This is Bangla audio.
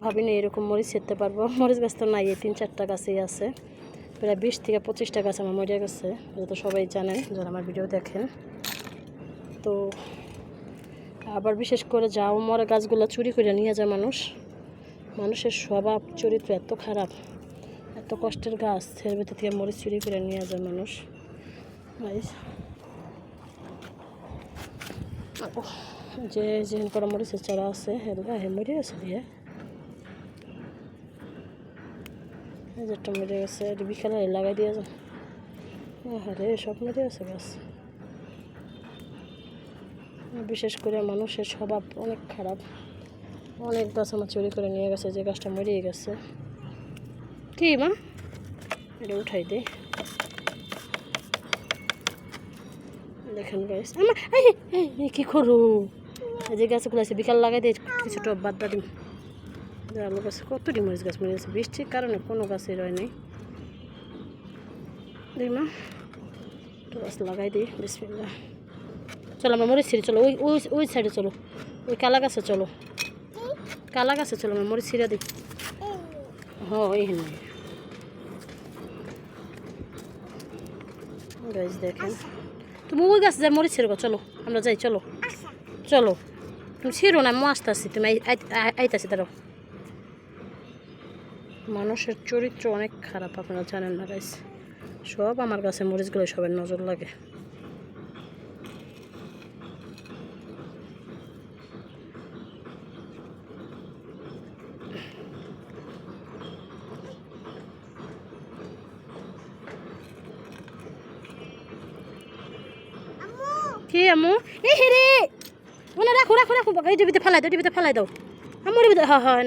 ভাবিনি এরকম মরিচ ছিঁড়তে পারবো। মরিচ গাছ তো নাই, 3-4টা গাছেই আছে। প্রায় 20 থেকে 25টা গাছ আমার মরে গেছে, এটা তো সবাই জানেন যারা আমার ভিডিও দেখেন। তো আবার বিশেষ করে যাও মরা গাছগুলো চুরি করে নিয়ে যায় মানুষ। মানুষের স্বভাব চরিত্র এত খারাপ, এত কষ্টের গাছ এর ভিতর থেকে মরিচ চুরি করে নিয়ে যায় মানুষ। যে যেখানে করা মরিচের চারা আছে মরে গেছে দিয়ে যেটা মরে গেছে বিকালে লাগাই দিয়ে যায়। আরে সব মরে গেছে গাছ। বিশেষ করে মানুষের স্বভাব অনেক খারাপ। অনেক গাছ আমার চুরি করে নিয়ে গেছে, যে গাছটা মরিয়ে গেছে। কি মা, এটা উঠাই দে। দেখেন গাছ আমার কি করু, এই যে গাছগুলো আছে বিকাল লাগাই দিয়ে কিছুটা বাদ দিম। আলু গাছ কতটি মরিচ গাছ মরে গেছে, বৃষ্টির কারণে কোনো গাছই রয় নাই। দিই মা, একটু গাছ লাগাই দিই। বিসমিল্লাহ। চলো আমরা মরিচ ছিঁড়ি, চলো ওই ওই ওই সাইডে চলো, ওই কালা গাছে চলো, কালা গাছে চলো, আমরা মরিচ ছিঁড়া দিই। হ্যাঁ এইখানে গাছ দেখেন। তুমি ওই গাছ যাই মরিচ ছিঁড়ো, চলো আমরা যাই, চলো চলো। তুমি ছিঁড়ো না, আমি আসতেছি, তুমি আইতাছি দাঁড়াও। মানুষের চরিত্র অনেক খারাপ, আপনারা জানেন না গাইস। সব আমার কাছে মরিচগুলো সবার নজর লাগে। কি আমু এই রে, ওনা রাখো রাখো রাখো, এই ডিবিতে ফেলাই দাও, ডিবিতে ফেলাই দাও। আমার হ্যাঁ হ্যাঁ